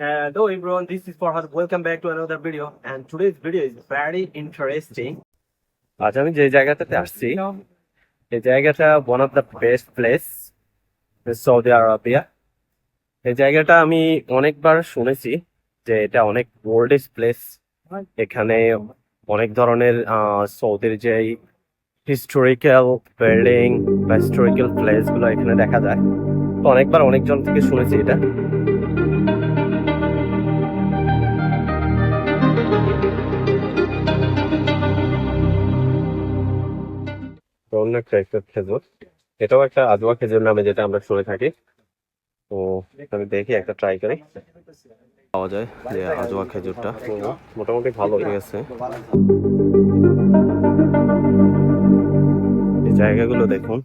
Hello everyone, this is Farhad. Welcome back to another video. And today's video is very interesting. আজ আমি যে জায়গাটাতে আসছি এই জায়গাটা one of the best place in Saudi Arabia. এই জায়গাটা আমি অনেকবার শুনেছি যে এটা অনেক ওল্ডেস্ট প্লেস। এখানে অনেক ধরনের সৌদির যে হিস্টোরিক্যাল বিল্ডিং বা হিস্টোরিক্যাল প্লেস গুলো এখানে দেখা যায়। তো অনেকবার অনেকজন থেকে শুনেছি এটা। অন্য একটা খেজুর, এটাও একটা আজওয়া খেজুর নামে যেটা আমরা শুনে থাকি। তো আমি দেখি একটা ট্রাই করি, পাওয়া যায় যে আজওয়া খেজুরটা মোটামুটি ভালো হয়ে গেছে। এই জায়গাগুলো দেখুন,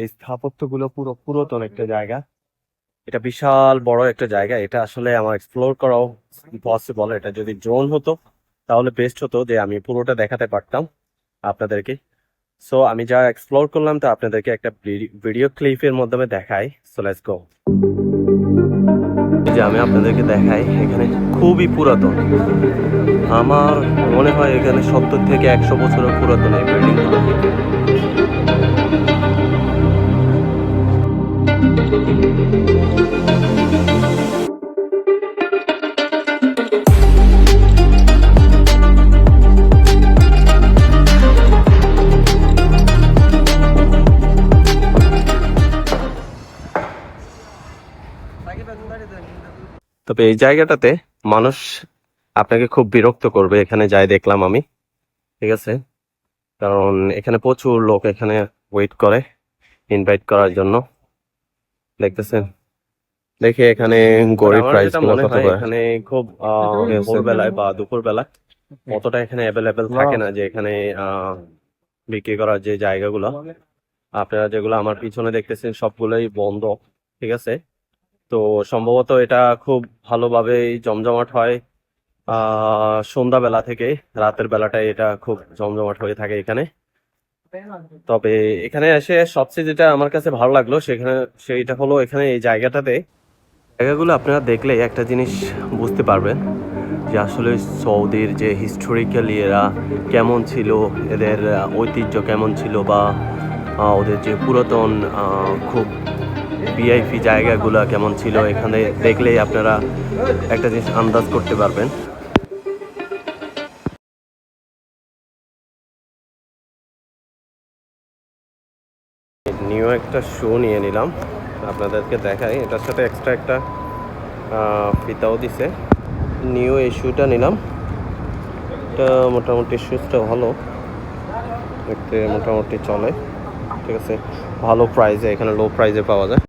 এই স্থাপত্যগুলো পুরো পুরাতন একটা জায়গা। এটা বিশাল বড় একটা জায়গা, এটা আসলে আমার এক্সপ্লোর করাও পসিবল। এটা যদি ড্রোন হতো তাহলে বেস্ট হতো, যে আমি পুরোটা দেখাতে পারতাম আপনাদেরকে। সো আমি যা এক্সপ্লোর করলাম তা আপনাদেরকে একটা ভিডিও ক্লিপের মাধ্যমে দেখাই। So let's go. এই যে আমি আপনাদেরকে দেখাই, এখানে খুবই পুরাতন, আমার মনে হয় এখানে 70 থেকে 100 বছরের পুরাতন এই বিল্ডিংগুলো। তবে এই জায়গাটাতে মানুষ আপনাকে খুব বিরক্ত করবে এখানে যাই দেখলাম আমি, ঠিক আছে? কারণ এখানে প্রচুর লোক এখানে ওয়েট করে ইনভাইট করার জন্য। দেখতেছেন, দেখে এখানে গরিব প্রাইস মনে হয় এখানে খুব ভোরবেলায় বা দুপুর বেলায় অতটা এখানে অ্যাভেলেবেল থাকে না, যে এখানে বিক্রি করার যে জায়গাগুলো। আপনারা যেগুলো আমার পিছনে দেখতেছেন সবগুলোই বন্ধ, ঠিক আছে? তো সম্ভবত এটা খুব ভালোভাবে জমজমাট হয় সন্ধ্যাবেলা থেকে রাতের বেলাটায়, এটা খুব জমজমাট হয়ে থাকে এখানে। তবে এখানে এসে সবচেয়ে যেটা আমার কাছে ভালো লাগলো সেইটা হলো এখানে এই জায়গাগুলো আপনারা দেখলে একটা জিনিস বুঝতে পারবেন যে আসলে সৌদির যে হিস্টোরিক্যাল এরা কেমন ছিল, এদের ঐতিহ্য কেমন ছিল, বা ওদের যে পুরাতন খুব ভিআইপি জায়গাগুলো কেমন ছিল। এখানে দেখলেই আপনারা একটা জিনিস আন্দাজ করতে পারবেন। নিউ একটা শো নিয়ে নিলাম, আপনাদেরকে দেখাই। এটার সাথে এক্সট্রা একটা ফিতাও দিছে। নিউ এই শুটা নিলাম, এটা মোটামুটি শুজটা ভালো, দেখতে মোটামুটি চলে, ঠিক আছে? ভালো প্রাইসে, এখানে লো প্রাইসে পাওয়া যায়।